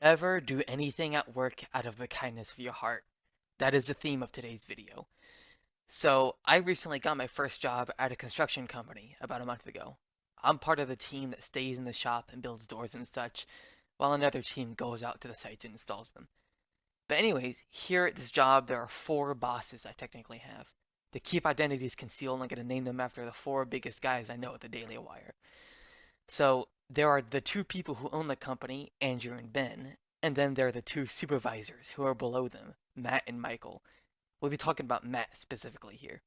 Ever do anything at work out of the kindness of your heart? That is the theme of today's video. So, I recently got my first job at a construction company about a month ago. I'm part of the team that stays in the shop and builds doors and such, while another team goes out to the site and installs them. But anyways, here at this job, there are four bosses I technically have. To keep identities concealed, I'm going to name them after the four biggest guys I know at the Daily Wire. So there are the two people who own the company, Andrew and Ben, and then there are the two supervisors who are below them, Matt and Michael. We'll be talking about Matt specifically here.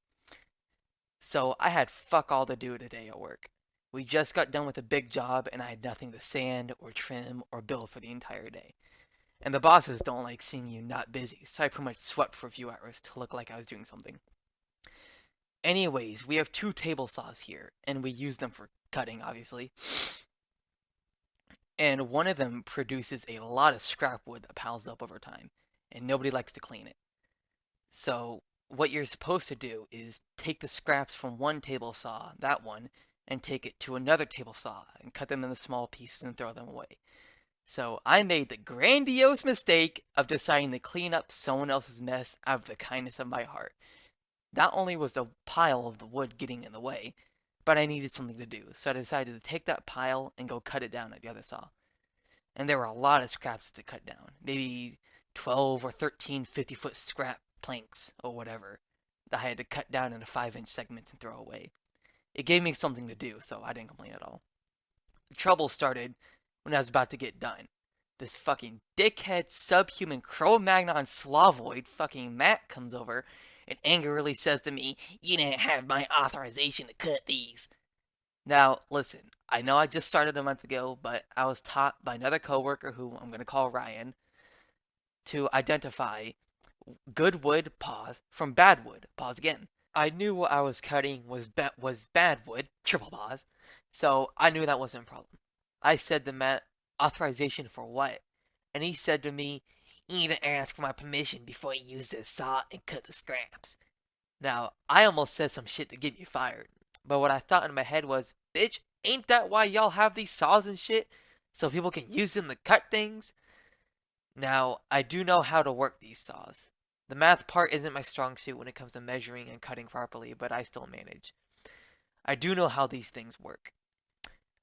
So I had fuck all to do today at work. We just got done with a big job and I had nothing to sand or trim or build for the entire day. And the bosses don't like seeing you not busy, so I pretty much swept for a few hours to look like I was doing something. Anyways, we have two table saws here, and we use them for cutting, obviously. And one of them produces a lot of scrap wood that piles up over time, and nobody likes to clean it. So, what you're supposed to do is take the scraps from one table saw, that one, and take it to another table saw and cut them into small pieces and throw them away. So, I made the grandiose mistake of deciding to clean up someone else's mess out of the kindness of my heart. Not only was the pile of the wood getting in the way, but I needed something to do, so I decided to take that pile and go cut it down at the other saw. And there were a lot of scraps to cut down. Maybe 12 or 13 50-foot scrap planks or whatever that I had to cut down into 5-inch segments and throw away. It gave me something to do, so I didn't complain at all. The trouble started when I was about to get done. This fucking dickhead subhuman Cro-Magnon Slavoid fucking Matt comes over and angrily says to me, "You didn't have my authorization to cut these." Now, listen, I know I just started a month ago, but I was taught by another coworker who I'm going to call Ryan to identify good wood, pause, from bad wood, pause again. I knew what I was cutting was bad wood, triple pause, so I knew that wasn't a problem. I said to Matt, "Authorization for what?" And he said to me, "You need to ask for my permission before you use this saw and cut the scraps." Now, I almost said some shit to get me fired, but what I thought in my head was, "Bitch, ain't that why y'all have these saws and shit? So people can use them to cut things?" Now, I do know how to work these saws. The math part isn't my strong suit when it comes to measuring and cutting properly, but I still manage. I do know how these things work.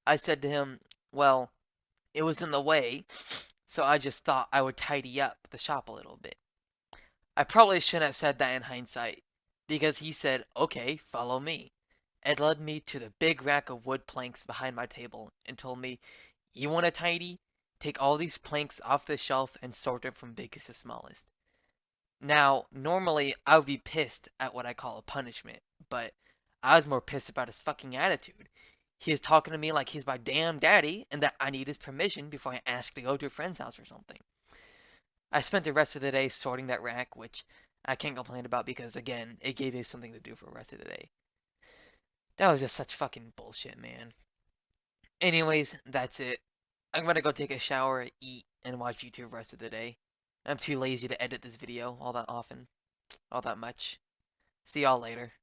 I said to him, "Well, it was in the way, so I just thought I would tidy up the shop a little bit." I probably shouldn't have said that in hindsight, because he said, "Okay, follow me," and led me to the big rack of wood planks behind my table and told me, "You want a tidy? Take all these planks off the shelf and sort them from biggest to smallest." Now, normally I would be pissed at what I call a punishment, but I was more pissed about his fucking attitude. He is talking to me like he's my damn daddy and that I need his permission before I ask to go to a friend's house or something. I spent the rest of the day sorting that rack, which I can't complain about because, again, it gave me something to do for the rest of the day. That was just such fucking bullshit, man. Anyways, that's it. I'm gonna go take a shower, eat, and watch YouTube the rest of the day. I'm too lazy to edit this video all that often, all that much. See y'all later.